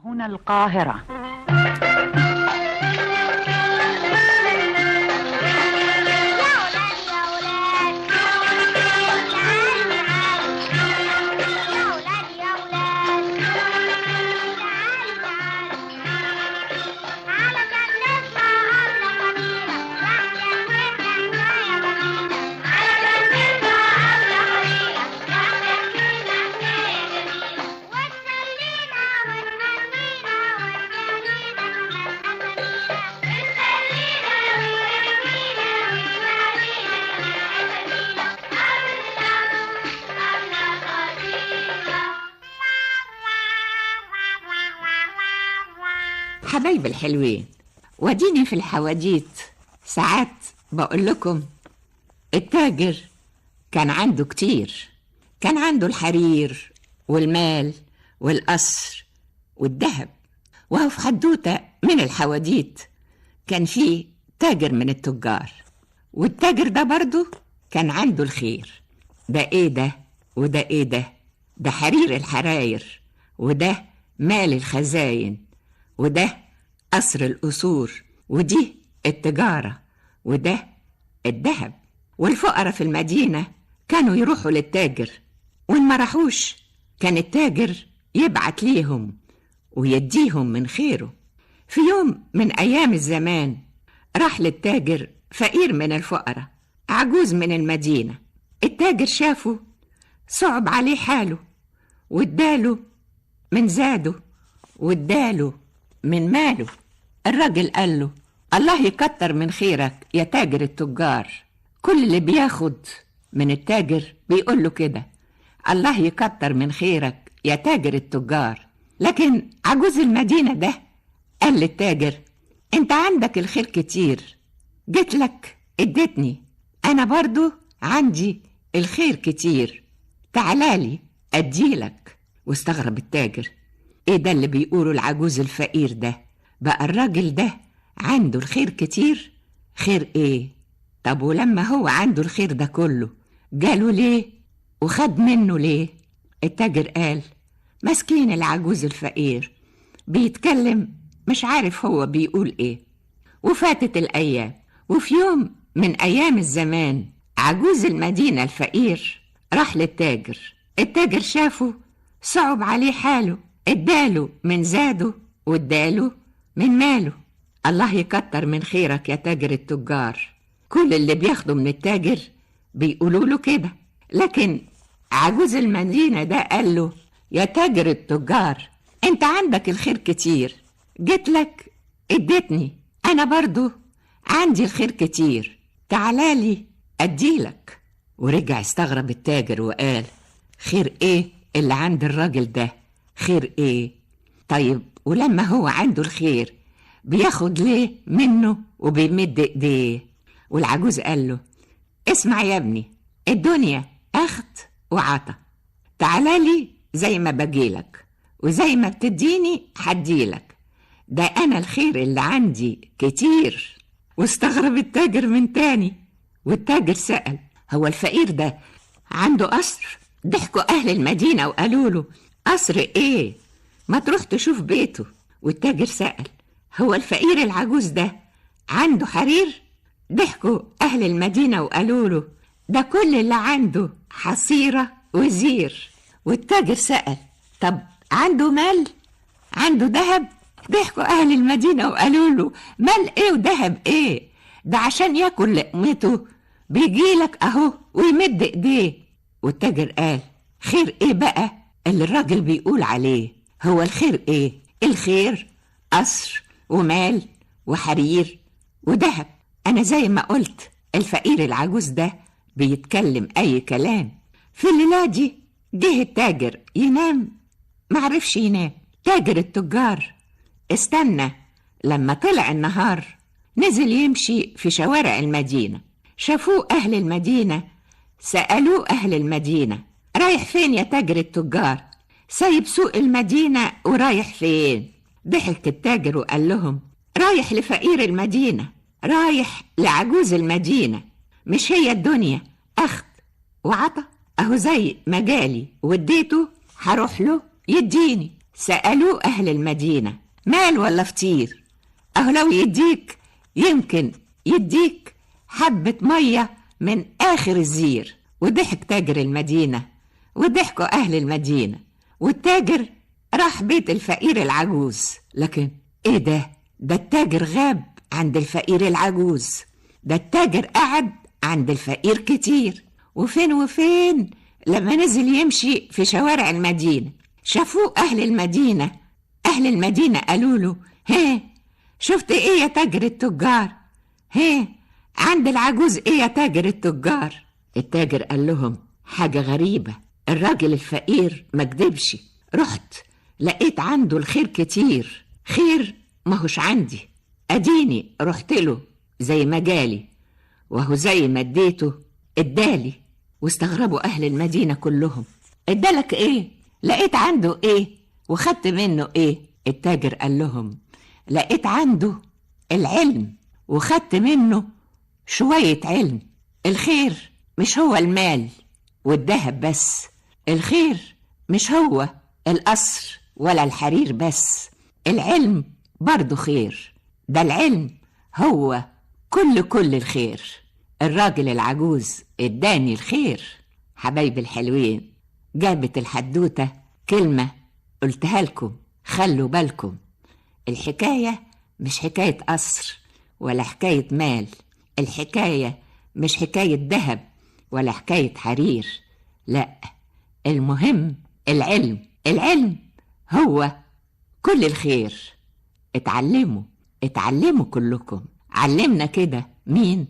هنا القاهرة. حبايب الحلوين، وديني في الحواديت ساعات بقول لكم التاجر كان عنده كتير، كان عنده الحرير والمال والقصر والذهب. وهو في حدوتة من الحواديت كان فيه تاجر من التجار، والتاجر ده برضو كان عنده الخير. ده ايه ده وده ايه ده حرير الحراير، وده مال الخزاين، وده قصر القصور، ودي التجارة، وده الذهب. والفقراء في المدينة كانوا يروحوا للتاجر، وإن ما راحوش كان التاجر يبعت ليهم ويديهم من خيره. في يوم من أيام الزمان راح للتاجر فقير من الفقراء، عجوز من المدينة. التاجر شافه صعب عليه حاله، واداله من زاده واداله من ماله. الراجل قال له: الله يكتر من خيرك يا تاجر التجار. كل اللي بياخد من التاجر بيقول له كده: الله يكتر من خيرك يا تاجر التجار. لكن عجوز المدينة ده قال للتاجر: انت عندك الخير كتير، جيت لك اديتني، انا برضو عندي الخير كتير، تعالالي اديلك. واستغرب التاجر: ايه ده اللي بيقوله العجوز الفقير ده؟ بقى الراجل ده عنده الخير كتير؟ خير ايه؟ طب ولما هو عنده الخير ده كله جاله ليه وخد منه ليه؟ التاجر قال: مسكين العجوز الفقير بيتكلم مش عارف هو بيقول ايه. وفاتت الايام، وفي يوم من ايام الزمان عجوز المدينة الفقير راح للتاجر. التاجر شافه صعب عليه حاله، اداله من زاده واداله من ماله. الله يكتر من خيرك يا تاجر التجار. كل اللي بياخده من التاجر بيقولوا له كده. لكن عجوز المدينة ده قال له: يا تاجر التجار، انت عندك الخير كتير، جيت لك اديتني، انا برضو عندي الخير كتير، تعالالي اديلك. ورجع استغرب التاجر وقال: خير ايه اللي عند الراجل ده؟ خير ايه؟ طيب ولما هو عنده الخير بياخد ليه منه وبيمد ايديه؟ والعجوز قال له: اسمع يا ابني، الدنيا اخد وعطا، تعالالي زي ما بجيلك وزي ما بتديني هديلك، ده انا الخير اللي عندي كتير. واستغرب التاجر من تاني، والتاجر سأل: هو الفقير ده عنده قصر؟ ضحكوا اهل المدينة وقالوا له: قصر ايه؟ ما تروح تشوف بيته. والتاجر سأل: هو الفقير العجوز ده عنده حرير؟ ضحكوا أهل المدينة وقالوا له: ده كل اللي عنده حصيرة وزير. والتاجر سأل: طب عنده مال؟ عنده ذهب؟ ضحكوا أهل المدينة وقالوا له: مال ايه وذهب ايه؟ ده عشان ياكل لقمته بيجيلك اهو ويمد ايديه. والتاجر قال: خير ايه بقى اللي الراجل بيقول عليه؟ هو الخير ايه؟ الخير قصر ومال وحرير وذهب. انا زي ما قلت الفقير العجوز ده بيتكلم اي كلام. في الليلة دي جه التاجر ينام، معرفش ينام. تاجر التجار استنى لما طلع النهار، نزل يمشي في شوارع المدينة. شافوه اهل المدينة، سألوه اهل المدينة: رايح فين يا تاجر التجار؟ سايب سوق المدينة ورايح فين؟ ضحك التاجر وقال لهم: رايح لفقير المدينة، رايح لعجوز المدينة. مش هي الدنيا أخد وعطا؟ أهو زي ما جالي واديته هروح له يديني، سألوه أهل المدينة مال ولا فطير؟ أهو لو يديك يمكن يديك حبة مية من آخر الزير. وضحك تاجر المدينة وضحكوا أهل المدينة، والتاجر راح بيت الفقير العجوز. لكن إيه ده التاجر غاب عند الفقير العجوز، ده التاجر قعد عند الفقير كتير. وفين وفين لما نزل يمشي في شوارع المدينة شافوه أهل المدينة. أهل المدينة قالوا له: هيه شفت إيه يا تاجر التجار؟ هيه عند العجوز إيه يا تاجر التجار؟ التاجر قال لهم: حاجة غريبة، الراجل الفقير ما كدبش، رحت لقيت عنده الخير كتير، خير ماهوش عندي، أديني رحت له زي ما جالي، وهو زي ما اديته ادالي. واستغربوا أهل المدينة كلهم: ادالك إيه؟ لقيت عنده إيه؟ وخدت منه إيه؟ التاجر قال لهم: لقيت عنده العلم وخدت منه شوية علم. الخير مش هو المال والذهب بس، الخير مش هو القصر ولا الحرير بس، العلم برضو خير، ده العلم هو كل الخير. الراجل العجوز اداني الخير. حبايب الحلوين، جابت الحدوتة كلمة قلتها لكم، خلوا بالكم، الحكاية مش حكاية قصر ولا حكاية مال، الحكاية مش حكاية ذهب ولا حكاية حرير، لا، المهم العلم. العلم هو كل الخير. اتعلموا كلكم. علمنا كده مين؟